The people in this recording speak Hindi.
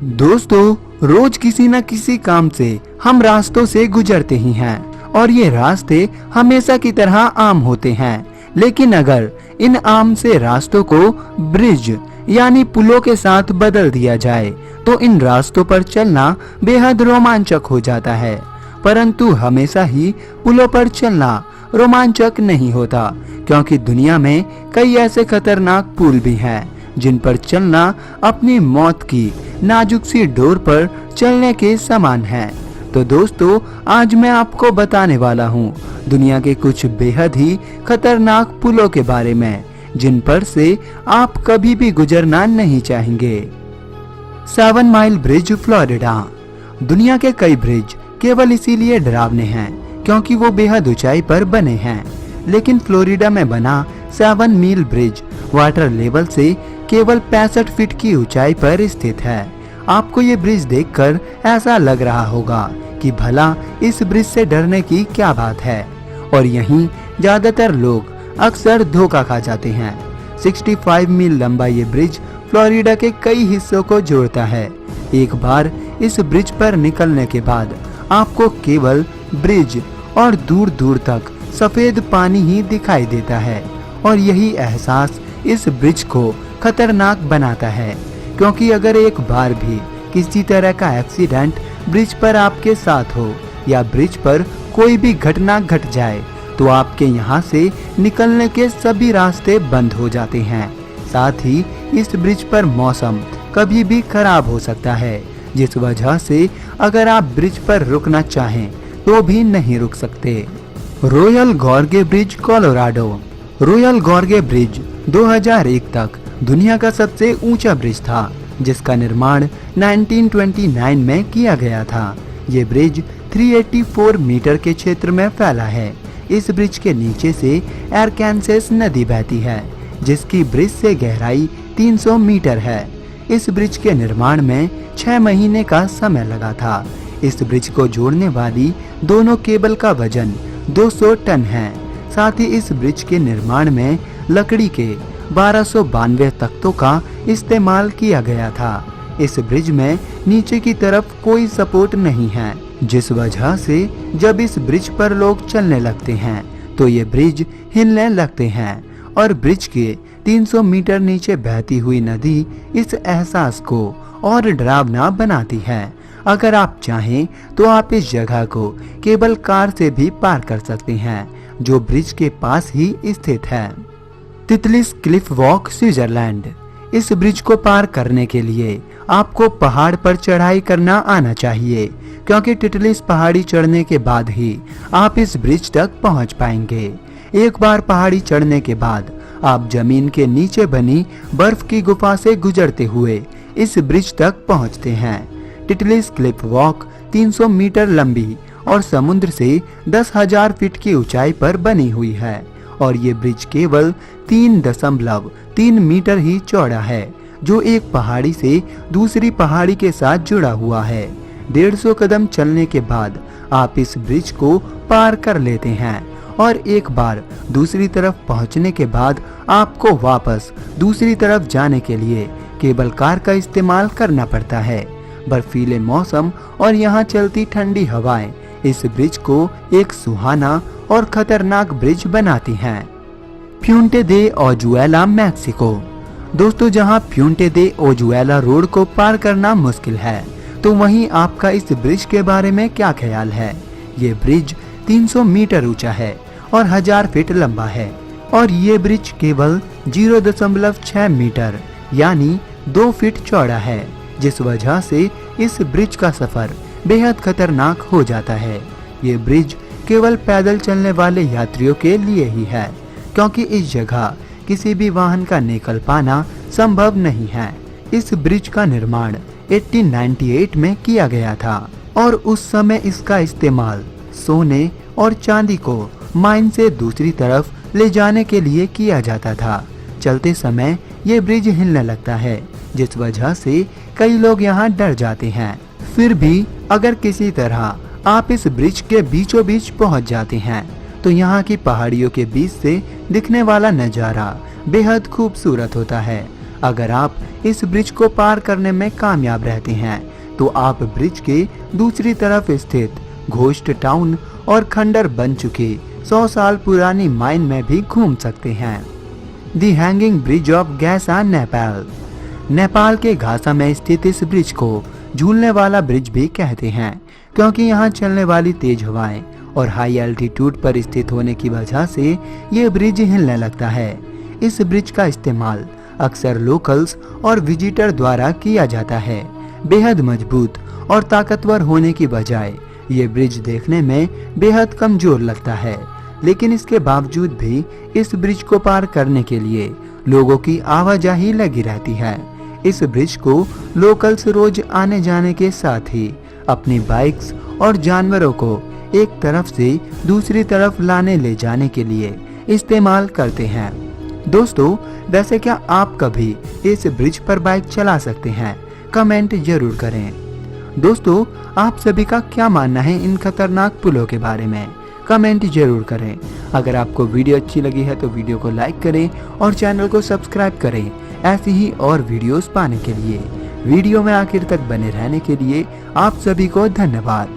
दोस्तों, रोज किसी न किसी काम से हम रास्तों से गुजरते ही हैं और ये रास्ते हमेशा की तरह आम होते हैं। लेकिन अगर इन आम से रास्तों को ब्रिज यानी पुलों के साथ बदल दिया जाए तो इन रास्तों पर चलना बेहद रोमांचक हो जाता है। परंतु हमेशा ही पुलों पर चलना रोमांचक नहीं होता, क्योंकि दुनिया में कई ऐसे खतरनाक पुल भी हैं जिन पर चलना अपनी मौत की नाजुक सी डोर पर चलने के समान है। तो दोस्तों, आज मैं आपको बताने वाला हूँ दुनिया के कुछ बेहद ही खतरनाक पुलों के बारे में, जिन पर से आप कभी भी गुजरना नहीं चाहेंगे। 7 माइल ब्रिज, फ्लोरिडा। दुनिया के कई ब्रिज केवल इसीलिए डरावने हैं क्योंकि वो बेहद ऊंचाई पर बने हैं, लेकिन फ्लोरिडा में बना 7 मील ब्रिज वाटर लेवल से केवल 65 फीट की ऊंचाई पर स्थित है। आपको ये ब्रिज देखकर ऐसा लग रहा होगा कि भला इस ब्रिज से डरने की क्या बात है, और यहीं ज्यादातर लोग अक्सर धोखा खा जाते हैं। 65 मील लंबा ये ब्रिज फ्लोरिडा के कई हिस्सों को जोड़ता है। एक बार इस ब्रिज पर निकलने के बाद आपको केवल ब्रिज और दूर दूर तक सफेद पानी ही दिखाई देता है, और यही एहसास इस ब्रिज को खतरनाक बनाता है, क्योंकि अगर एक बार भी किसी तरह का एक्सीडेंट ब्रिज पर आपके साथ हो या ब्रिज पर कोई भी घटना घट जाए तो आपके यहाँ से निकलने के सभी रास्ते बंद हो जाते हैं। साथ ही इस ब्रिज पर मौसम कभी भी खराब हो सकता है, जिस वजह से अगर आप ब्रिज पर रुकना चाहें तो भी नहीं रुक सकते। Royal gorge bridge, Colorado. Royal gorge bridge 2001 तक दुनिया का सबसे ऊंचा ब्रिज था, जिसका निर्माण 1929 में किया गया था। ये ब्रिज 384 मीटर के क्षेत्र में फैला है। इस ब्रिज के नीचे से आरकांसस नदी बहती है, जिसकी ब्रिज से गहराई 300 मीटर है। इस ब्रिज के निर्माण में 6 महीने का समय लगा था। इस ब्रिज को जोड़ने वाली दोनों केबल का वजन 200 टन है। साथ ही इस ब्रिज के निर्माण में लकड़ी के 1292 तख्तों का इस्तेमाल किया गया था। इस ब्रिज में नीचे की तरफ कोई सपोर्ट नहीं है, जिस वजह से जब इस ब्रिज पर लोग चलने लगते हैं तो ये ब्रिज हिलने लगते हैं, और ब्रिज के 300 मीटर नीचे बहती हुई नदी इस एहसास को और डरावना बनाती है। अगर आप चाहें तो आप इस जगह को केबल कार से भी पार कर सकते हैं, जो ब्रिज के पास ही स्थित है। तितलिस क्लिफ वॉक, स्विट्जरलैंड। इस ब्रिज को पार करने के लिए आपको पहाड़ पर चढ़ाई करना आना चाहिए, क्योंकि तितलिस पहाड़ी चढ़ने के बाद ही आप इस ब्रिज तक पहुंच पाएंगे। एक बार पहाड़ी चढ़ने के बाद आप जमीन के नीचे बनी बर्फ की गुफा से गुजरते हुए इस ब्रिज तक पहुंचते हैं। तितलिस क्लिफ वॉक 300 मीटर लंबी और समुद्र से 10,000 फीट की ऊंचाई पर बनी हुई है, और ये ब्रिज केवल 3.3 मीटर ही चौड़ा है, जो एक पहाड़ी से दूसरी पहाड़ी के साथ जुड़ा हुआ है। 150 कदम चलने के बाद आप इस ब्रिज को पार कर लेते हैं, और एक बार दूसरी तरफ पहुंचने के बाद आपको वापस दूसरी तरफ जाने के लिए केबल कार का इस्तेमाल करना पड़ता है। बर्फीले मौसम और यहाँ चलती ठंडी हवाएं इस ब्रिज को एक सुहाना और खतरनाक ब्रिज बनाती हैं। प्यूंटे दे ओजुएला, मैक्सिको। दोस्तों, जहां प्यूंटे दे ओजुएला रोड को पार करना मुश्किल है, तो वहीं आपका इस ब्रिज के बारे में क्या ख्याल है। ये ब्रिज 300 मीटर ऊंचा है और 1000 फीट लंबा है, और ये ब्रिज केवल 0.6 मीटर यानी 2 फीट चौड़ा है, जिस वजह से इस ब्रिज का सफर बेहद खतरनाक हो जाता है। ये ब्रिज केवल पैदल चलने वाले यात्रियों के लिए ही है, क्योंकि इस जगह किसी भी वाहन का निकल पाना संभव नहीं है। इस ब्रिज का निर्माण 1898 में किया गया था, और उस समय इसका इस्तेमाल सोने और चांदी को माइन से दूसरी तरफ ले जाने के लिए किया जाता था। चलते समय ये ब्रिज हिलने लगता है, जिस वजह से कई लोग यहाँ डर जाते हैं। फिर भी अगर किसी तरह आप इस ब्रिज के बीचों बीच पहुँच जाते हैं तो यहाँ की पहाड़ियों के बीच से दिखने वाला नज़ारा बेहद खूबसूरत होता है। अगर आप इस ब्रिज को पार करने में कामयाब रहते हैं तो आप ब्रिज के दूसरी तरफ स्थित घोस्ट टाउन और खंडर बन चुके 100 साल पुरानी माइन में भी घूम सकते हैं। दी हैंगिंग ब्रिज ऑफ गैसा नेपाल। नेपाल के घासा में स्थित इस ब्रिज को झूलने वाला ब्रिज भी कहते हैं, क्योंकि यहाँ चलने वाली तेज हवाएं और हाई एल्टीट्यूड पर स्थित होने की वजह से ये ब्रिज हिलने लगता है। इस ब्रिज का इस्तेमाल अक्सर लोकल्स और विजिटर द्वारा किया जाता है। बेहद मजबूत और ताकतवर होने की बजाय ये ब्रिज देखने में बेहद कमजोर लगता है, लेकिन इसके बावजूद भी इस ब्रिज को पार करने के लिए लोगों की आवाजाही लगी रहती है। इस ब्रिज को लोकल्स रोज आने जाने के साथ ही अपनी बाइक्स और जानवरों को एक तरफ से दूसरी तरफ लाने ले जाने के लिए इस्तेमाल करते हैं। दोस्तों, वैसे क्या आप कभी इस ब्रिज पर बाइक चला सकते हैं? कमेंट जरूर करें। दोस्तों, आप सभी का क्या मानना है इन खतरनाक पुलों के बारे में? कमेंट जरूर करें। अगर आपको वीडियो अच्छी लगी है तो वीडियो को लाइक करें और चैनल को सब्सक्राइब करें ऐसी ही और वीडियोस पाने के लिए। वीडियो में आखिर तक बने रहने के लिए आप सभी को धन्यवाद।